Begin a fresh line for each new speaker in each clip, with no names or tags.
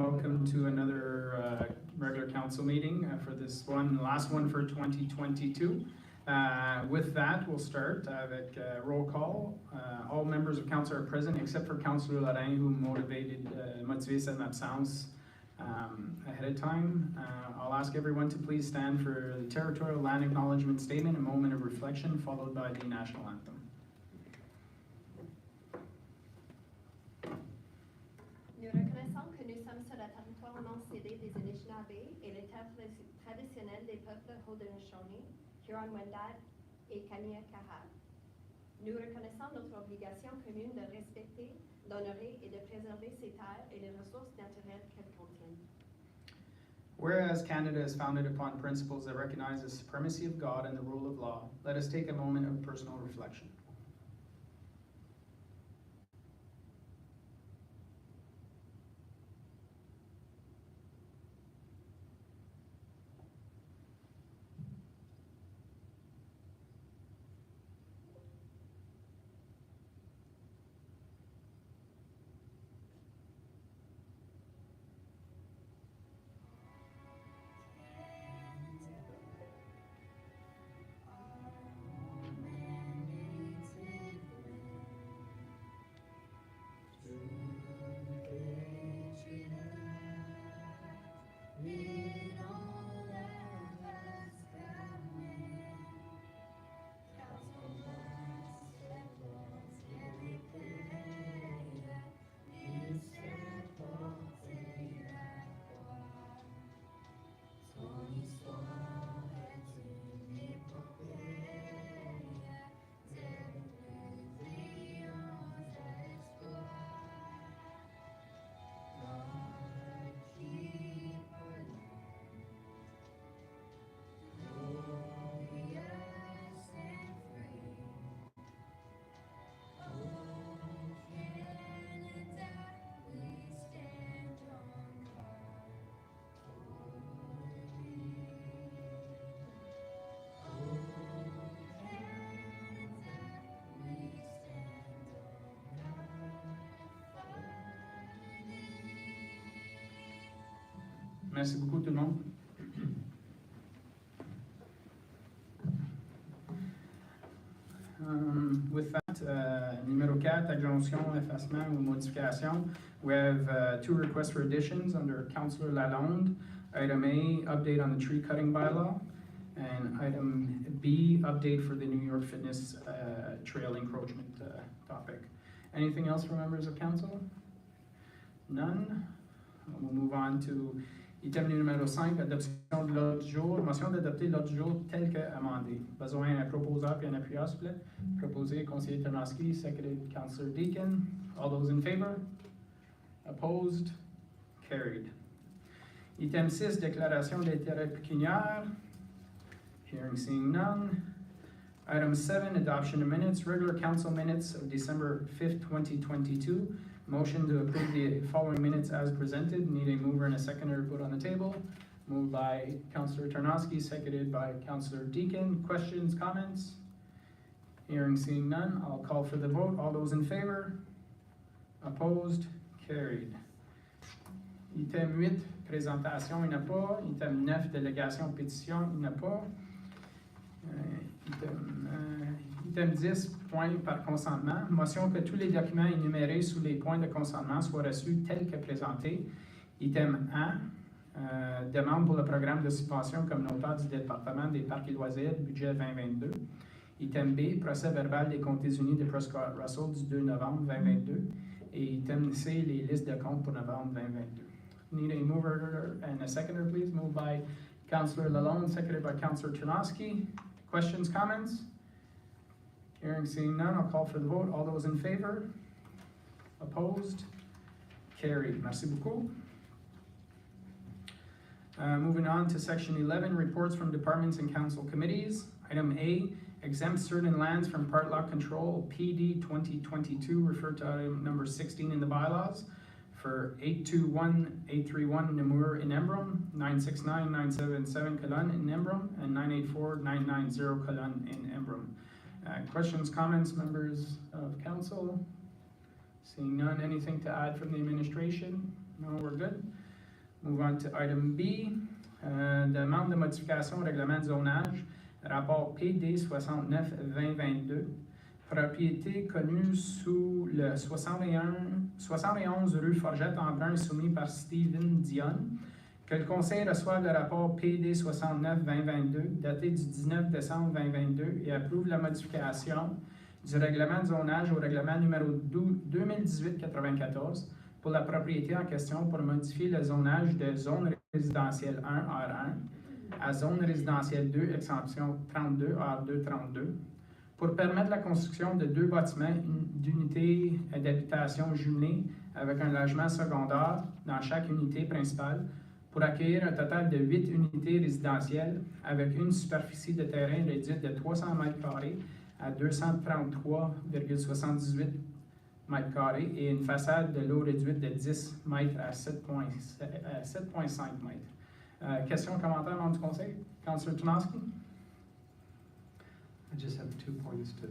welcome to another regular council meeting for this one, last one for 2022. With that, we'll start avec roll call. All members of council are present except for Councillor Lorrain, who motivé son absence ahead of time. I'll ask everyone to please stand for the Territorial Land Acknowledgement Statement, a moment of reflection, followed by the National Anthem.
Nous reconnaissons que nous sommes sur le territoire non cédé des Anishinaabe et les terres traditionnelles des peuples Haudenosaunee, Huron-Wendat et Kanien'kehá:ka. Nous reconnaissons notre obligation commune de respecter, d'honorer et de préserver ces terres et les ressources naturelles qu'elles contiennent.
Whereas Canada is founded upon principles that recognize the supremacy of God and the rule of law, let us take a moment of personal reflection. Merci beaucoup tout le monde. With that, numéro 4, adjonction, effacement ou modification. We have two requests for additions under Councillor Lalonde. Item A, update on the tree cutting bylaw. And item B, update for the New York Fitness trail encroachment topic. Anything else for members of council? None. We'll move on to item numéro 5, adoption de l'ordre du jour. Motion d'adopter l'ordre du jour tel que amendé. Besoin d'un proposeur et un appuyeur, s'il vous plaît. Proposé, conseiller Tarnowski, seconded Councillor Deakin. All those in favor? Opposed? Carried. Item 6, déclaration d'intérêt pécuniaire. Hearing seeing none. Item 7, adoption of minutes, regular council minutes of December 5th, 2022. Motion to approve the following minutes as presented. Need a mover and a seconder to put on the table. Moved by Councillor Tarnowski, seconded by Councillor Deakin. Questions, comments? Hearing seeing none, I'll call for the vote. All those in favor? Opposed? Carried. Item 8, présentation, il n'y en a pas. Item 9, délégation, pétition, il n'y en a pas. Item 10, point par consentement. Motion que tous les documents énumérés sous les points de consentement soient reçus tels que présentés. Item 1, demande pour le programme de subvention communautaire du département des parcs et loisirs, budget 2022. Item B, procès verbal des comtés unis de Prescott Russell du 2 novembre 2022. Et item C, les listes de comptes pour novembre 2022. Need a mover and a seconder, please. Moved by Councillor Lalonde, seconded by Councillor Tarnowski. Questions, comments? Hearing seeing none, I'll call for the vote. All those in favor? Opposed? Carried. Merci beaucoup. Moving on to section 11, reports from departments and council committees. Item A, exempt certain lands from part lot control, PD 2022, referred to item number 16 in the bylaws, for 821-831 Namur in Embrun, 969-977 Colon in Embrun, and 984-990 Colon in Embrun. Questions, comments, members of council? Seeing none, anything to add from the administration? No, we're good. Move on to item B, demande de modification au règlement de zonage, rapport PD 69-2022, propriété connue sous le 71 rue Forget-en-Brun soumis par Steven Dion, que le conseil reçoive le rapport PD 69-2022 daté du 19 décembre 2022 et approuve la modification du règlement de zonage au règlement numéro 2018-94 pour la propriété en question pour modifier le zonage de zone résidentielle 1 R1 à zone résidentielle 2 extension 32 R2 32 pour permettre la construction de 2 bâtiments d'unités d'habitation jumelés avec un logement secondaire dans chaque unité principale pour accueillir un total de 8 unités résidentielles avec une superficie de terrain réduite de 300 m² à 233,78 m² et une façade de l'eau réduite de 10 mètres à 7,5 mètres. Questions, commentaires, membres du conseil? Councillor Tunowski?
I just have 2 points to,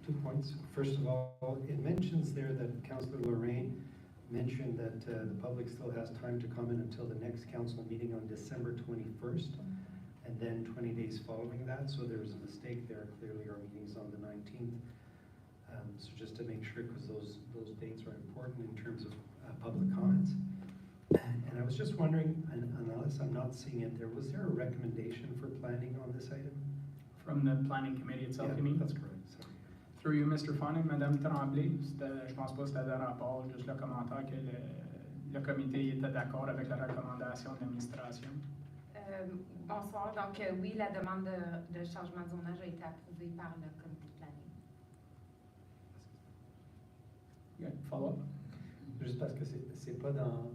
two points. First of all, it mentions there that Councillor Lorraine mentioned that the public still has time to comment until the next council meeting on December 21st, and then 20 days following that, so there's a mistake there. Clearly our meeting's on the 19th. So just to make sure, because those dates are important in terms of public comments. And I was just wondering, and unless I'm not seeing it there, was there a recommendation for planning on this item?
From the planning committee itself,
Yeah,
you mean?
that's correct, sorry.
Through you, Mr. Fanning, Madame Tremblay, je pense pas que c'était un rapport, juste le commentaire que le comité était d'accord avec la recommandation de l'administration.
Bonsoir. Donc, oui, la demande de changement de zonage a été approuvée par le comité de planning.
Yeah, follow-up?
Juste parce que c'est pas dans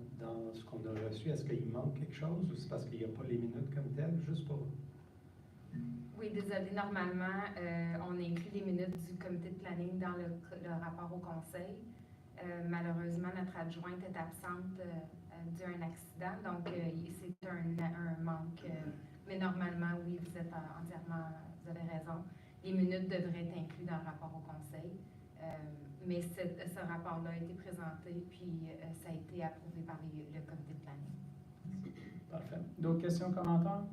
ce qu'on a reçu, est-ce qu'il manque quelque chose ou c'est parce qu'il n'y a pas les minutes comme telles, juste pour...
Oui, désolé. Normalement, on inclut les minutes du comité de planning dans le rapport au conseil. Malheureusement, notre adjointe est absente dû à un accident, donc c'est un manque. Mais normalement, oui, vous êtes entièrement, vous avez raison. Les minutes devraient être inclus dans le rapport au conseil. Mais ce rapport-là a été présenté, puis ça a été approuvé par le comité de planning.
Parfait. D'autres questions, commentaires?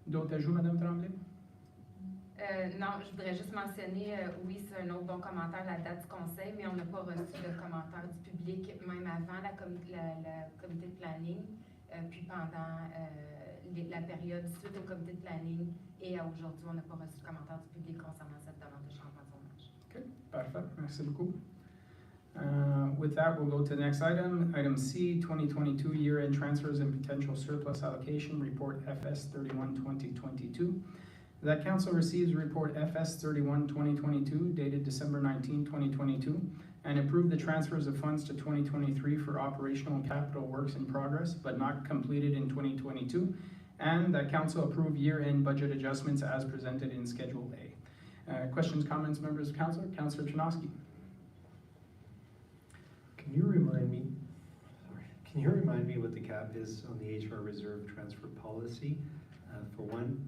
D'autres ajouts, Mme Tremblay?
Non, je voudrais juste mentionner, oui, c'est un autre bon commentaire, la date du conseil, mais on n'a pas reçu de commentaire du public, même avant le comité de planning, puis pendant la période suite au comité de planning et à aujourd'hui, on n'a pas reçu de commentaire du public concernant cette demande de changement de zonage.
Okay, perfect. Merci beaucoup. With that, we'll go to the next item. Item C, 2022 year-end transfers and potential surplus allocation, report FS 31 2022. That council receives report FS 31 2022 dated December 19, 2022 and approve the transfers of funds to 2023 for operational and capital works in progress but not completed in 2022, and that council approve year-end budget adjustments as presented in Schedule A. Questions, comments, members of council? Councillor Chernowski.
Can you remind me what the cap is on the HR reserve transfer policy, for one,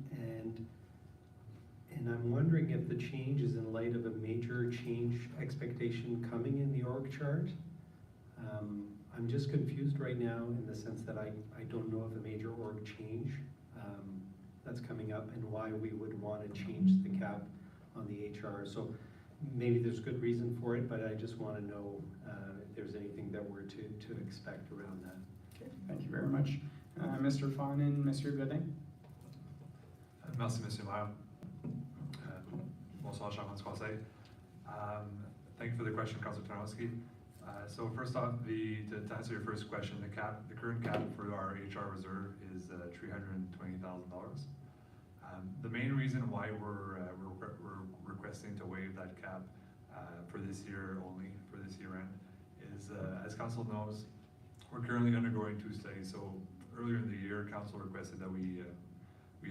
and I'm wondering if the change is in light of a major change expectation coming in the org chart. I'm just confused right now in the sense that I don't know of a major org change that's coming up and why we would want to change the cap on the HR. So maybe there's good reason for it, but I just want to know if there's anything that we're to expect around that.
Okay, thank you very much. Mr. Fawnin, Monsieur Godin.
Merci, Monsieur le Maire. Bonsoir, Chairman du Conseil. Thank you for the question, Councillor Tarnowski. So first off, to answer your first question, the current cap for our HR reserve is $320,000. The main reason why we're requesting to waive that cap for this year only, for this year end, is as Council knows, we're currently undergoing 2 studies. So earlier in the year, Council requested that we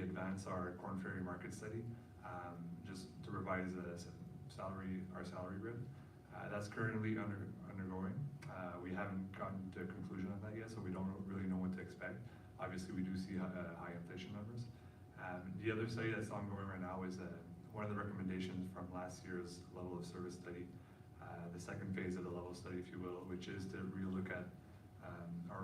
advance our Corn Ferry market study, just to revise our salary grid. That's currently undergoing. We haven't gotten to a conclusion on that yet, so we don't really know what to expect. Obviously, we do see high inflation numbers. The other study that's ongoing right now is one of the recommendations from last year's level of service study, the second phase of the level study, if you will, which is to relook at our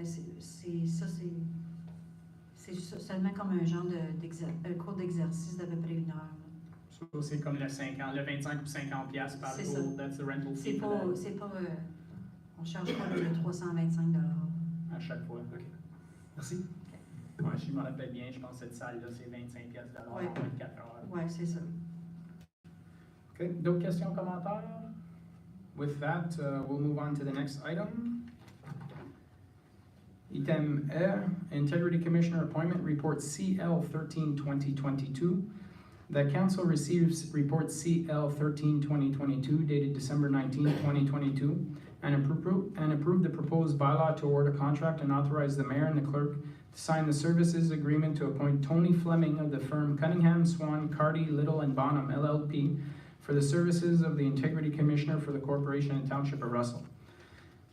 Ben, c'est seulement comme un genre un cours d'exercice d'à peu près 1 heure. Là.
So, c'est comme le 25 ou 50 piastres par
C'est
jour.
ça.
That's the rental
C'est
fee for
pas,
that,
c'est pas, on charge pas le 325 $.
à chaque fois.
Ok. Merci.
Ouais, je m'en rappelle bien, je pense que cette salle-là, c'est 25 piastres $
Ouais.
24 heures.
Ouais, c'est ça.
Okay, d'autres questions, commentaires? With that, we'll move on to the next item. Item E, Integrity Commissioner Appointment Report CL 13-2022. The council receives report CL 13-2022 dated December 19, 2022, and approve the proposed bylaw to award a contract and authorize the mayor and the clerk to sign the services agreement to appoint Tony Fleming of the firm Cunningham, Swan, Carty, Little, and Bonham LLP for the services of the Integrity Commissioner for the Corporation and Township of Russell.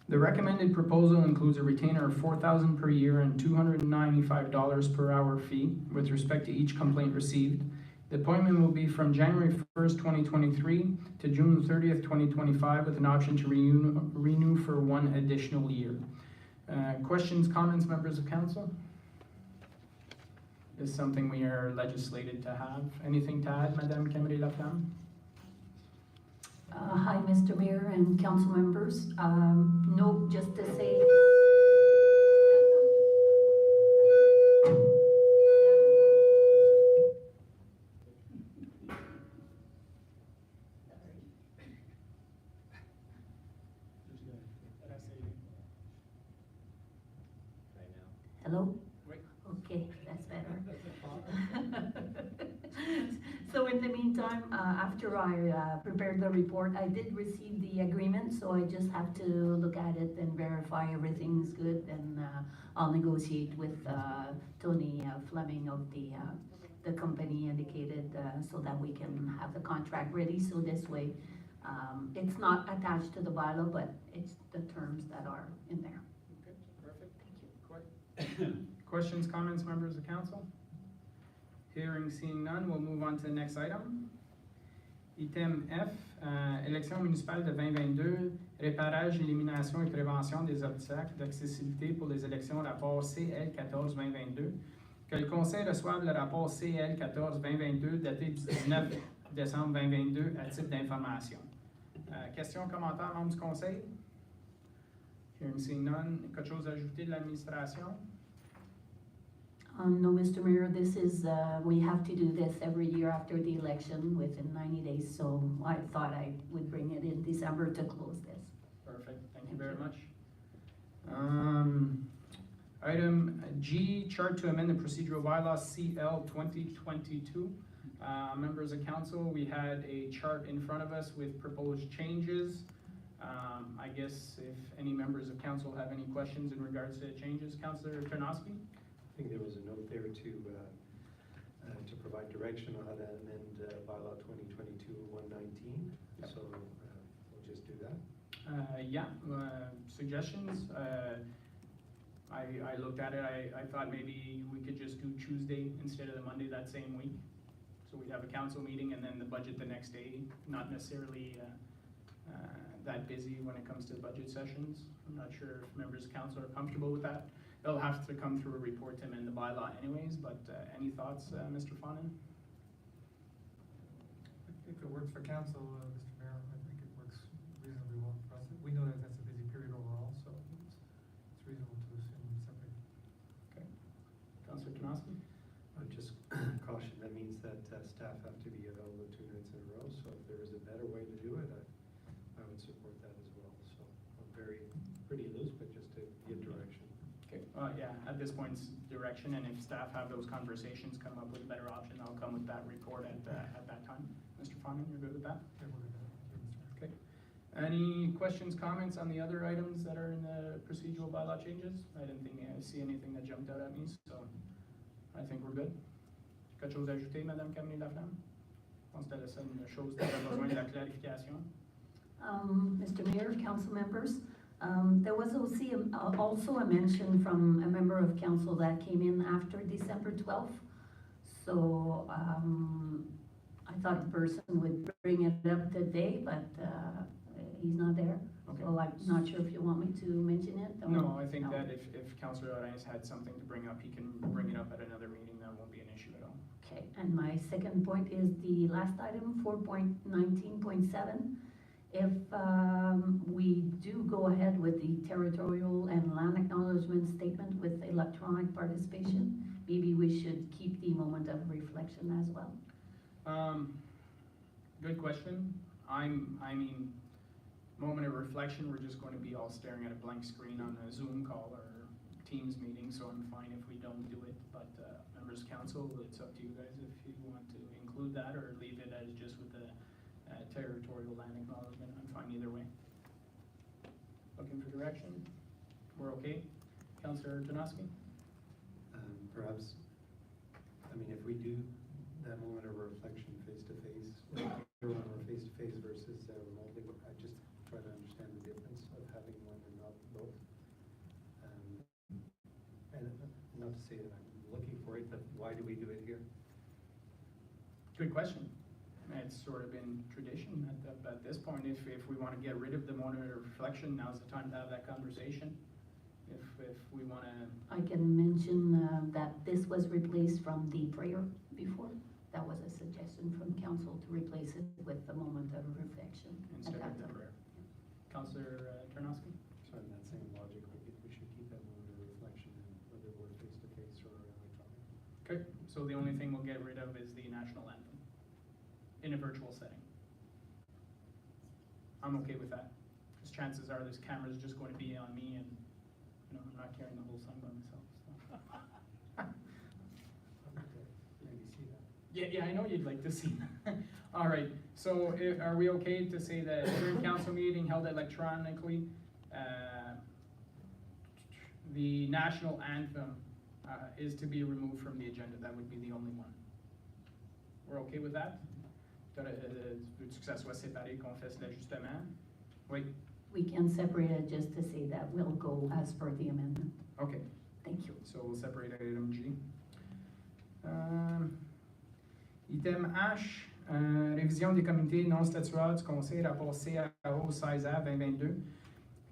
The recommended proposal includes a retainer of $4,000 per year and $295 per hour fee with respect to each complaint received. The appointment will be from January 1st, 2023 to June 30th, 2025 with an option to renew for 1 additional year. Questions, comments, members of council? This is something we are legislated to have. Anything to add, Madame Camry-Laflamme?
Hi, Mr. Mayor and council members. No, just to say. Hello? Okay, that's better. So in the meantime, after I prepared the report, I did receive the agreement, so I just have to look at it and verify everything's good, and I'll negotiate with Tony Fleming of the company indicated, so that we can have the contract ready, so this way, it's not attached to the bylaw, but it's the terms that are in there.
Okay, perfect. Thank you. Questions, comments, members of council? Hearing, seeing none, we'll move on to the next item. Item F, élection municipale de 2022, réparage, élimination et prévention des obstacles d'accessibilité pour les élections rapport CL 14-2022. Que le conseil reçoive le rapport CL 14-2022 daté du 19 décembre 2022 à titre d'information. Questions, commentaires, membres du conseil? Hearing, seeing none, quelque chose à ajouter de l'administration?
No, Mr. Mayor, this is, we have to do this every year after the election within 90 days, so I thought I would bring it in December to close this.
Perfect, thank you very much. Item G, chart to amend the procedural bylaw CL 2022. Members of council, we had a chart in front of us with proposed changes. I guess if any members of council have any questions in regards to the changes, Councillor Tarnowski?
I think there was a note there to provide direction on how to amend bylaw 2022-119.
Yep.
So we'll just do that.
Suggestions. I looked at it. I thought maybe we could just do Tuesday instead of the Monday that same week. So we'd have a council meeting and then the budget the next day. Not necessarily that busy when it comes to budget sessions. I'm not sure if members of council are comfortable with that. They'll have to come through a report to amend the bylaw anyways, but any thoughts, Mr. Fonin?
If it works for council, Mr. Mayor, I think it works reasonably well for us. We know that that's a busy period overall, so it's reasonable to assume separate.
Okay. Councillor Tarnowski?
Just caution, that means that staff have to be available 2 nights in a row, so if there is a better way to do it, I would support that as well. So I'm pretty loose, but just to give direction.
Okay, yeah, at this point, it's direction, and if staff have those conversations, come up with a better option, I'll come with that report at that time. Mr. Fonin, you're good with that?
Yeah, we'll do that. Thank you, Mr. Mayor.
Okay. Any questions, comments on the other items that are in the procedural bylaw changes? I didn't think I see anything that jumped out at me, so I think we're good. Quelque chose à ajouter, Madame Camry-Laflamme? Je pense que c'était la seule chose qui avait besoin de la clarification.
Mr. Mayor, council members, there was also a mention from a member of council that came in after December 12th. So I thought a person would bring it up today, but he's not there.
Okay.
So I'm not sure if you want me to mention it? or-
No, I think
No.
that if Councillor Arens had something to bring up, he can bring it up at another meeting, that won't be an issue at all.
Okay, and my second point is the last item, 4.19.7. If we do go ahead with the territorial and land acknowledgement statement with electronic participation, maybe we should keep the moment of reflection as well.
Good question. I mean, moment of reflection, we're just going to be all staring at a blank screen on a Zoom call or Teams meeting, so I'm fine if we don't do it. But members of council, it's up to you guys if you want to include that or leave it as just with the territorial land acknowledgement. I'm fine either way. Looking for direction? We're okay? Councillor Janoski?
Perhaps, I mean, if we do that moment of reflection face-to-face, or face-to-face versus remotely, I just try to understand the difference of having one and not both. And not to say that I'm looking for it, but why do we do it here?
Good question. It's sort of been tradition at this point. If we want to get rid of the moment of reflection, now's the time to have that conversation. If we want to,
I can mention that this was replaced from the prayer before. That was a suggestion from council to replace it with the moment of reflection.
instead
at
of
that
the
time.
prayer. Councillor Tarnowski?
So in that same logic, we should keep that moment of reflection in whether we're face-to-face or electronic.
Okay, so the only thing we'll get rid of is the national anthem in a virtual setting. I'm okay with that, because chances are this camera's just going to be on me and, you know, I'm not carrying the whole song by myself, so.
Maybe see that.
Yeah, I know you'd like to see that. All right, so are we okay to say that during council meeting held electronically, the national anthem is to be removed from the agenda? That would be the only one. We're okay with that? Veux-tu que ça soit séparé, qu'on fasse l'ajustement? Oui,
We can separate it just to say that we'll go as per the amendment.
okay.
Thank you.
So we'll separate item G. Item H, révision des comités non statutaires du conseil, rapport CAO 16A 2022.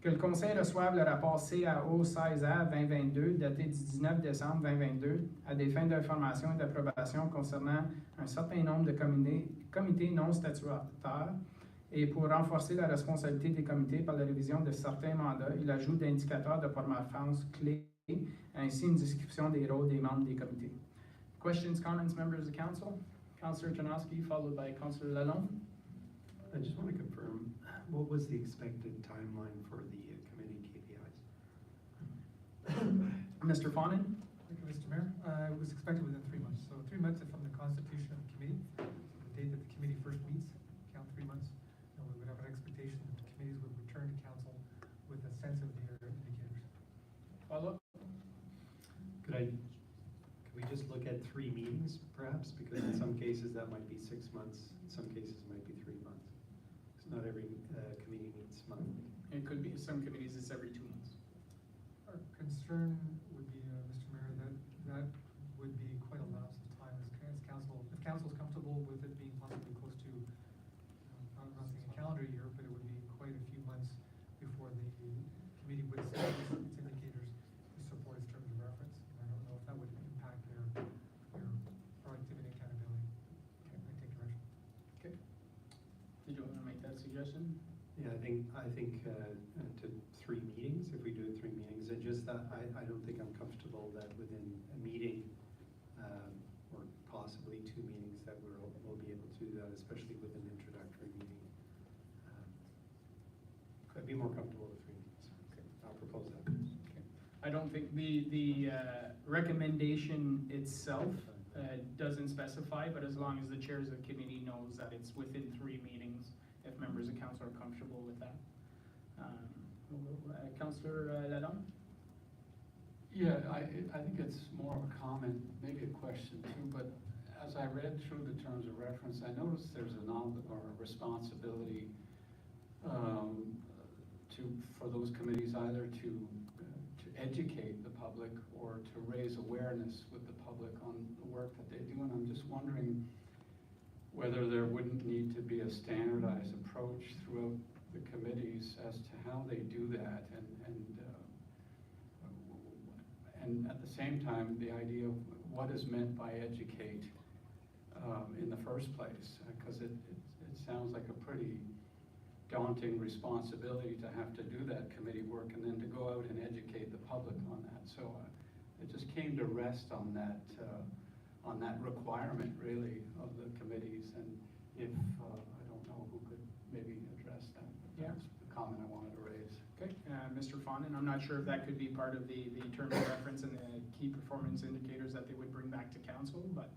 Que le conseil reçoive le rapport CAO 16A 2022 daté du 19 décembre 2022 à des fins d'information et d'approbation concernant un certain nombre de comités non statutaires et pour renforcer la responsabilité des comités par la révision de certains mandats et l'ajout d'indicateurs de performance clés ainsi une description des rôles des membres des comités. Questions, comments, members of the council? Councillor Janoski, followed by Councillor Lalonde.
I just want to confirm, what was the expected timeline for the committee KPIs?
Mr. Fawnin?
Thank you, Mr. Mayor. It was expected within 3 months. So 3 months from the constitution of the committee, so the date that the committee first meets, count 3 months. And we would have an expectation that the committees would return to council with a sense of their indicators.
Follow up?
Could we just look at 3 meetings perhaps? Because in some cases that might be 6 months, in some cases it might be 3 months. Because not every committee meets monthly.
It could be, some committees it's every 2 months.
Our concern would be, Mr. Mayor, that would be quite a lapse of time as council. If council's comfortable with it being possibly close to, I'm not saying a calendar year, but it would be quite a few months before the committee would set its indicators to support its terms of reference. And I don't know if that would impact their productivity and accountability. I take direction.
Okay. Did you want to make that suggestion?
Yeah, I think to 3 meetings, if we do it 3 meetings, and just that, I don't think I'm comfortable that within a meeting, or possibly 2 meetings, that we'll be able to do that, especially with an introductory meeting. I'd be more comfortable with 3 meetings. Okay, I'll propose that.
Okay. I don't think the recommendation itself doesn't specify, but as long as the chairs of committee knows that it's within 3 meetings, if members of council are comfortable with that. Councillor Lalonde?
Yeah, I think it's more of a comment, maybe a question too, but as I read through the terms of reference, I noticed there's a responsibility for those committees either to educate the public or to raise awareness with the public on the work that they do, and I'm just wondering whether there wouldn't need to be a standardized approach throughout the committees as to how they do that, and at the same time, the idea of what is meant by educate in the first place, because it sounds like a pretty daunting responsibility to have to do that committee work and then to go out and educate the public on that. So it just came to rest on that requirement, really, of the committees. And if, I don't know who could maybe address that, but
Yeah.
that's the comment I wanted to raise.
Okay, Mr. Fawnin, I'm not sure if that could be part of the terms of reference and the key performance indicators that they would bring back to council, but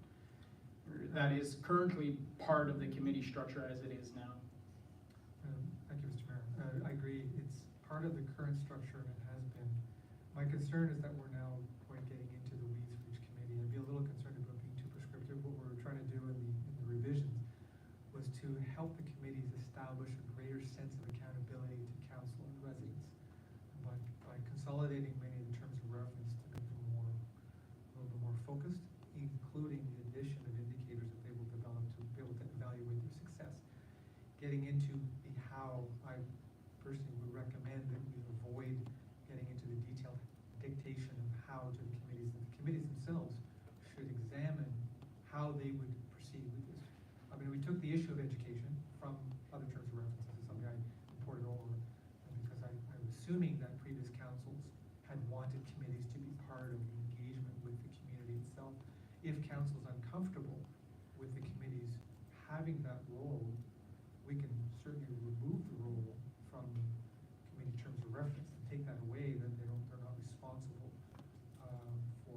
that is currently part of the committee structure as it is now.
Thank you, Mr. Mayor. I agree, it's part of the current structure and it has been. My concern is that we're now getting into the weeds for each committee. I'd be a little concerned about being too prescriptive. What we're trying to do in the revisions was to help the committees establish a greater sense of accountability to council and residents. And by consolidating many of the terms of reference to make them a little bit more focused, including the addition of indicators that they will develop to be able to evaluate their success. Getting into the how, I personally would recommend that we avoid getting into the detailed dictation of how to the committees. That the committees themselves should examine how they would proceed with this. I mean, we took the issue of education from other terms of reference. This is something I imported over, and because I'm assuming that previous councils had wanted committees to be part of the engagement with the community itself. If council's uncomfortable with the committees having that role, we can certainly remove the role from committee terms of reference and take that away, that they're not responsible for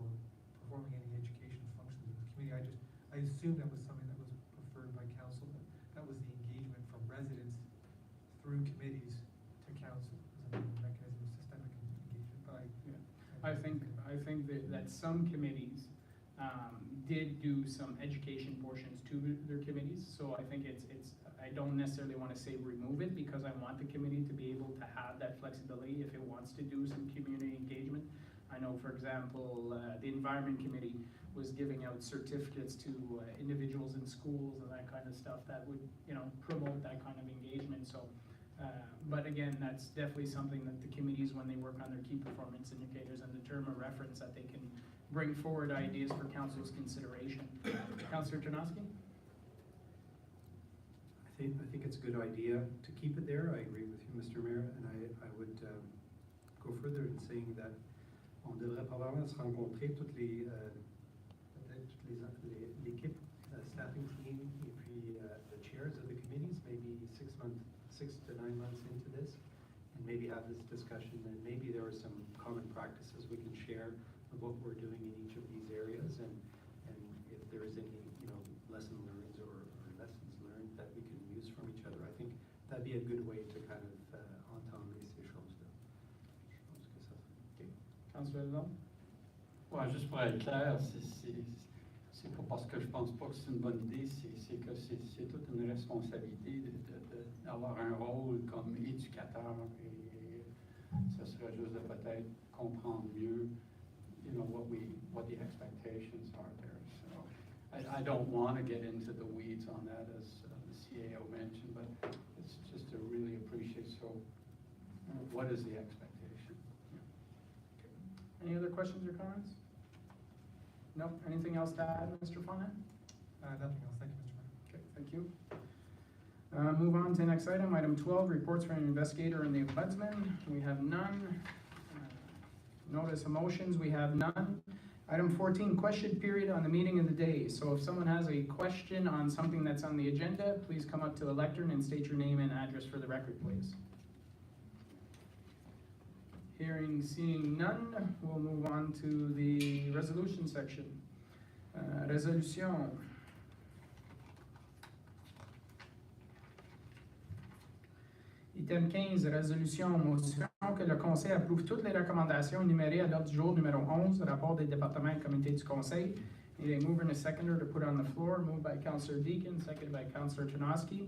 performing any education functions of the committee. I assume that was something that was preferred by council, that was the engagement from residents through committees to council as a mechanism of systemic engagement, but
I think that some committees did do some education portions to their committees, so I think I don't necessarily want to say remove it, because I want the committee to be able to have that flexibility if it wants to do some community engagement. I know, for example, the Environment Committee was giving out certificates to individuals in schools and that kind of stuff that would, promote that kind of engagement. So, but again, that's definitely something that the committees, when they work on their key performance indicators and the term of reference, that they can bring forward ideas for council's consideration. Councillor Tarnowski?
I think it's a good idea to keep it there. I agree with you, Mr. Mayor, and I would go further in saying that on devrait probablement se rencontrer toutes les l'équipe, staffing team, et puis the chairs of the committees, maybe 6 to 9 months into this, and maybe have this discussion, and maybe there are some common practices we can share of what we're doing in each of these areas, and if there is any lesson learned or lessons learned that we can use from each other. I think that'd be a good way to kind of entendre ces choses-là. Je pense que ça. Okay.
Councillor Lalonde?
Ouais, juste pour être clair, c'est pas parce que je pense pas que c'est une bonne idée, c'est que c'est toute une responsabilité d'avoir un rôle comme éducateur, et ça serait juste de peut-être comprendre mieux, what the expectations are there. So I don't want to get into the weeds on that, as the CAO mentioned, but it's just to really appreciate, so what is the expectation?
Any other questions or comments? No? Anything else to add, Mr. Fawnin?
nothing else. Thank you, Mr. Mayor.
Okay, thank you. Move on to the next item, item 12, reports from an investigator and the ombudsman. We have none. Notice of motions, we have none. Item 14, question period on the meeting of the day. So if someone has a question on something that's on the agenda, please come up to the lectern and state your name and address for the record, please. Seeing none, we'll move on to the resolution section. Résolution. Item 15, résolution, motion que le Conseil approuve toutes les recommandations énumérées à l'ordre du jour numéro 11, rapport des départements et comités du Conseil. Need a mover and a seconder to put on the floor. Moved by Councillor Deakin, seconded by Councillor Tarnowski.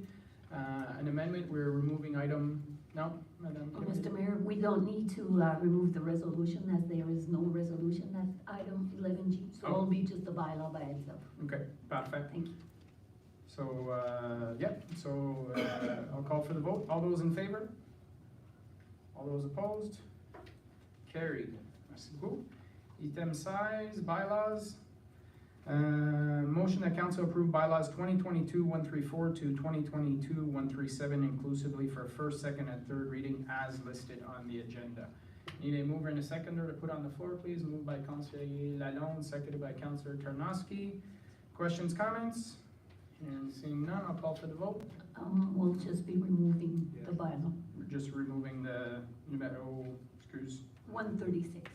An amendment, we're removing item, no, Madam Kennedy?
Mr. Mayor, we don't need to remove the resolution, as there is no resolution, that's item 11G, so it'll be just a bylaw by itself.
Okay, perfect.
Thank you.
So, I'll call for the vote. All those in favor? All those opposed? Carried. Merci beaucoup. Item size, bylaws. Motion that council approve bylaws 2022-134 to 2022-137 inclusively for first, second, and third reading as listed on the agenda. Need a mover and a seconder to put on the floor, please. Moved by Councilor Lalonde, seconded by Councilor Tarnowski. Questions, comments? And seeing none, I'll call for the vote.
We'll just be removing the bylaw,
We're just removing the numero, excuse,
136.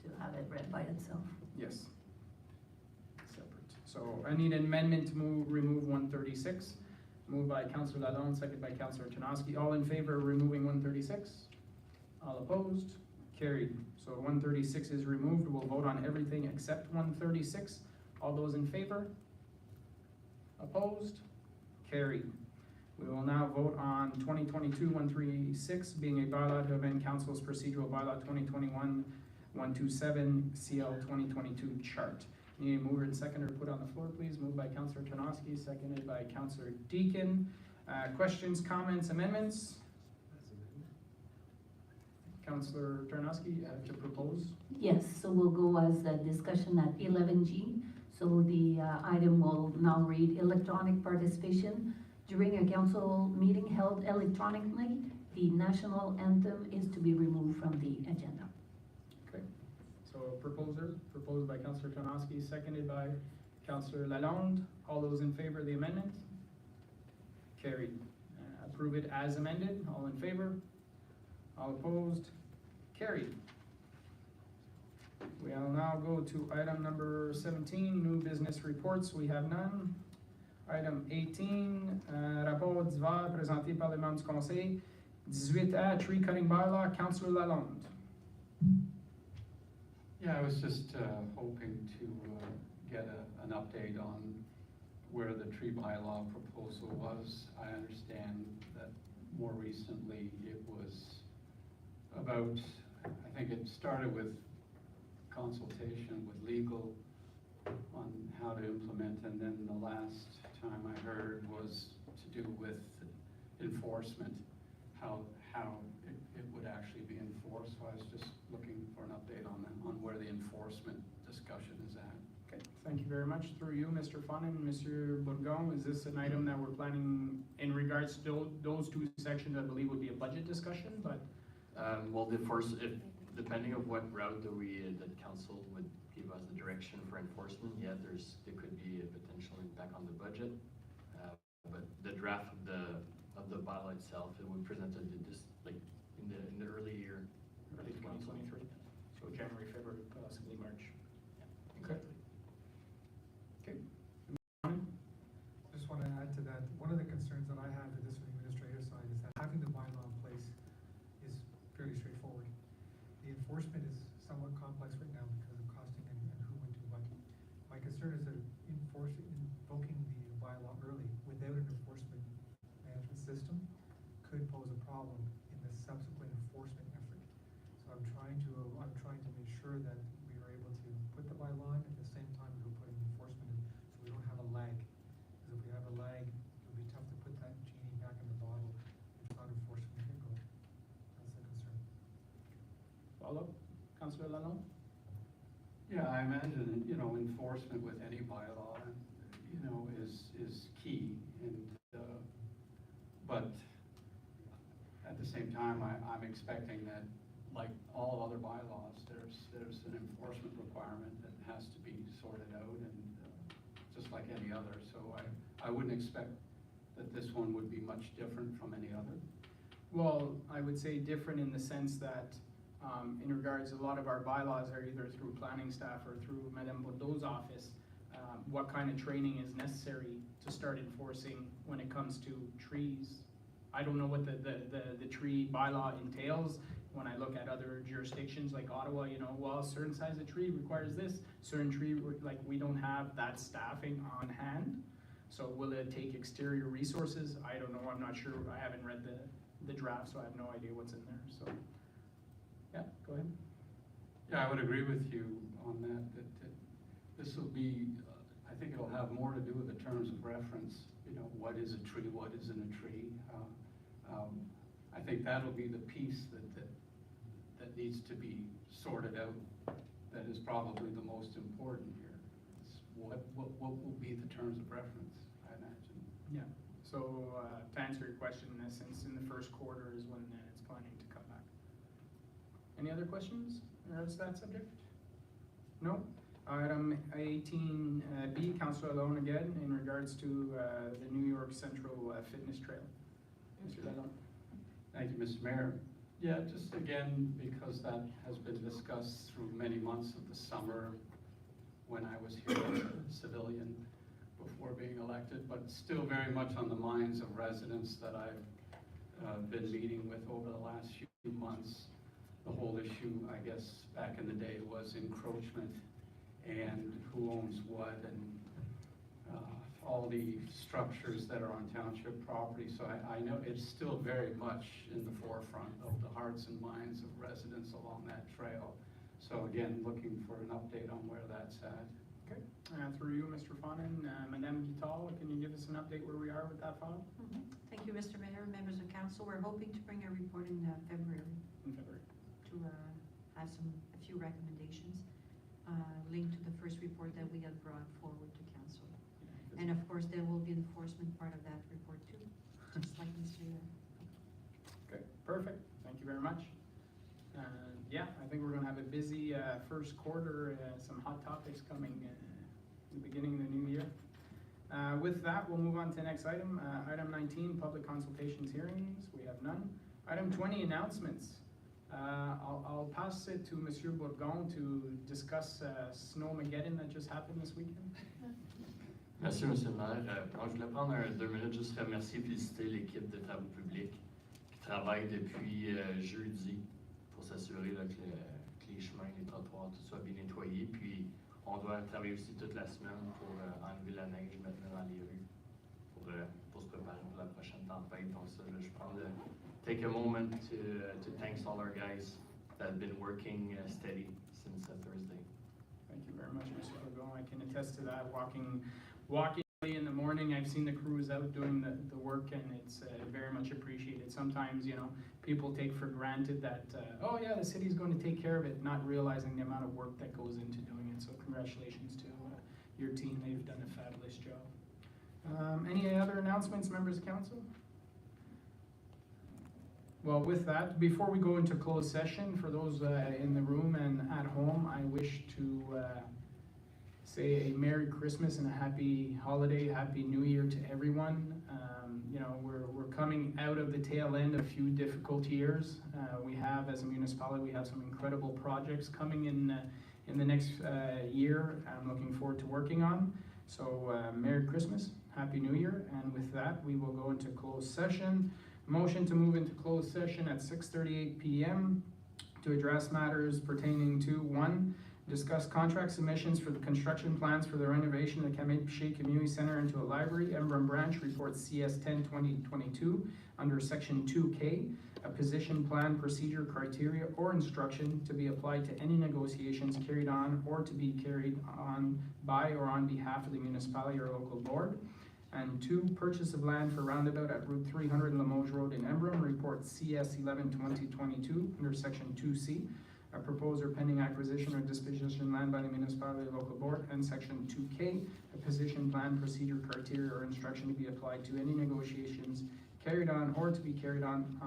To have it read by itself.
yes. Separate. So I need an amendment to remove 136. Moved by Councilor Lalonde, seconded by Councilor Tarnowski. All in favor of removing 136? All opposed? Carried. So 136 is removed. We'll vote on everything except 136. All those in favor? Opposed? Carried. We will now vote on 2022-136 being a bylaw to amend council's procedural bylaw 2021-127 CL 2022 chart. Need a mover and seconder to put on the floor, please. Moved by Councilor Tarnowski, seconded by Councilor Deakin. Questions, comments, amendments? Councilor Tarnowski, you have to propose.
Yes, so we'll go as a discussion at 11G. So the item will now read electronic participation during a council meeting held electronically. The national anthem is to be removed from the agenda.
Okay. So proposed by Councilor Tarnowski, seconded by Councilor Lalonde. All those in favor of the amendment? Carried. Approve it as amended. All in favor? All opposed? Carried. We'll now go to item number 17, new business reports. We have none. Item 18, rapport divers présenté par les membres du conseil. 18A, tree cutting bylaw, Councilor Lalonde.
Yeah, I was just hoping to get an update on where the tree bylaw proposal was. I understand that more recently it was about, I think it started with consultation with legal on how to implement, and then the last time I heard was to do with enforcement, how it would actually be enforced. So I was just looking for an update on that, on where the enforcement discussion is at.
Okay, thank you very much. Through you, Mr. Fun and Mr. Bourgon, is this an item that we're planning in regards to those two sections? I believe would be a budget discussion, but
well, depending of what route that that council would give us the direction for enforcement, yeah, there could be a potential impact on the budget. But the draft of the bylaw itself, it would present this like in the early 2023.
So January, February, possibly March.
Yeah, exactly.
Okay.
Just want to add to that, one of the concerns that I have with this from the administrative side is that having the bylaw in place is fairly straightforward. The enforcement is somewhat complex right now because of costing and who would do what. My concern is that invoking the bylaw early without an enforcement management system could pose a problem in the subsequent enforcement effort. So I'm trying to make sure that we are able to put the bylaw in at the same time as we're putting enforcement in, so we don't have a lag. Because if we have a lag, it'll be tough to put that genie back in the bottle if it's not enforced from the get-go. That's a concern.
Follow, Councilor Lalonde?
Yeah, I imagine, enforcement with any bylaw, is key, and, but at the same time, I'm expecting that, like all other bylaws, there's an enforcement requirement that has to be sorted out, and just like any other, so I wouldn't expect that this one would be much different from any other.
Well, I would say different in the sense that in regards, a lot of our bylaws are either through planning staff or through Madame Bordeaux's office. What kind of training is necessary to start enforcing when it comes to trees? I don't know what the tree bylaw entails. When I look at other jurisdictions like Ottawa, well, a certain size of tree requires this, certain tree, like we don't have that staffing on hand. So will it take exterior resources? I don't know, I'm not sure, I haven't read the draft, so I have no idea what's in there, so. Yeah, go ahead.
Yeah, I would agree with you on that this will be, I I think it'll have more to do with the terms of reference, you know, what is a tree, what isn't a tree. I think that'll be the piece that needs to be sorted out, that is probably the most important here. It's what will be the terms of reference, I imagine.
Yeah, so to answer your question, in essence, in the first quarter is when it's planning to come back. Any other questions in regards to that subject? No? Item 18B, Councillor Lalonde again, in regards to the New York Central Fitness Trail. Mr. Lalonde.
Thank you, Mr. Mayor. Yeah, just again, because that has been discussed through many months of the summer when I was here as a civilian before being elected, but still very much on the minds of residents that I've been meeting with over the last few months. The whole issue, I guess, back in the day was encroachment and who owns what, and all the structures that are on township property. So I know it's still very much in the forefront of the hearts and minds of residents along that trail. So again, looking for an update on where that's at.
Okay, through you, Mr. Fonin, Madame Guital, can you give us an update where we are with that file?
Thank you, Mr. Mayor, members of council. We're hoping to bring a report in February
In February.
to have a few recommendations linked to the first report that we had brought forward to council. And of course, there will be enforcement part of that report too, just like Mr.
Okay, perfect. Thank you very much. Yeah, I think we're going to have a busy first quarter, some hot topics coming in the beginning of the new year. With that, we'll move on to the next item. Item 19, public consultations hearings. We have none. Item 20, announcements. I'll pass it to Monsieur Bourgon to discuss Snowmageddon that just happened this weekend.
Merci, Monsieur le maire. Je voulais prendre 2 minutes juste remercier et féliciter l'équipe de travaux publics qui travaille depuis jeudi pour s'assurer là, que les chemins, les trottoirs, tout soit bien nettoyé. Puis on doit travailler aussi toute la semaine pour enlever la neige maintenant dans les rues pour se préparer pour la prochaine tempête. Donc ça, là, je prends take a moment to thank all our guys that have been working steady since Thursday.
Thank you very much, Mr. Bourgon. I can attest to that. Walking early in the morning, I've seen the crews out doing the work, and it's very much appreciated. Sometimes, you know, people take for granted that, oh yeah, the city's going to take care of it, not realizing the amount of work that goes into doing it. So congratulations to your team. They've done a fabulous job. Any other announcements, members of council? Well, with that, before we go into closed session, for those in the room and at home, I wish to say a Merry Christmas and a Happy Holiday, Happy New Year to everyone. You know, we're coming out of the tail end of a few difficult years. We have, as a municipality, we have some incredible projects coming in the next year I'm looking forward to working on. So Merry Christmas, Happy New Year, and with that, we will go into closed session. Motion to move into closed session at 6:38 p.m. to address matters pertaining to 1, discuss contract submissions for the construction plans for the renovation of the Kamipche Community Center into a library. Emblem Branch reports CS 10-2022 under section 2K, a position plan procedure criteria or instruction to be applied to any negotiations carried on or to be carried on by or on behalf of the municipality or local board. And 2, purchase of land for roundabout at Route 300 Limoges Road in Emblem, report CS 11-2022 under section 2C, a proposed or pending acquisition or disposition land by the municipality or local board, and section 2K, a position plan procedure criteria or instruction to be applied to any negotiations carried on or to be carried on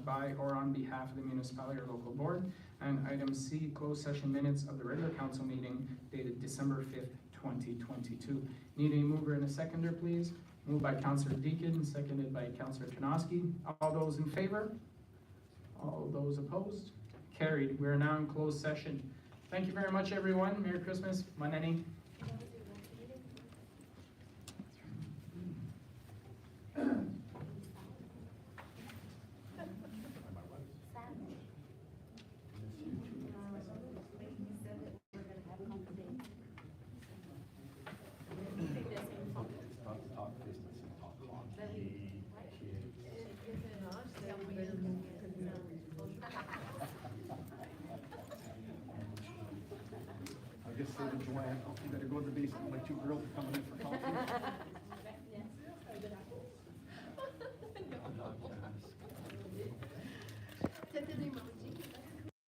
by or on behalf of the municipality or local board. And item C, closed session minutes of the regular council meeting dated December 5th, 2022. Need a mover and a seconder, please? Moved by Councillor Deakin, seconded by Councillor Chinoski. All those in favor? All those opposed? Carried. We are now in closed session. Thank you very much, everyone. Merry Christmas. Manani.
just say to Joanne, oh, you better go to the basement, my two girls are coming in for coffee.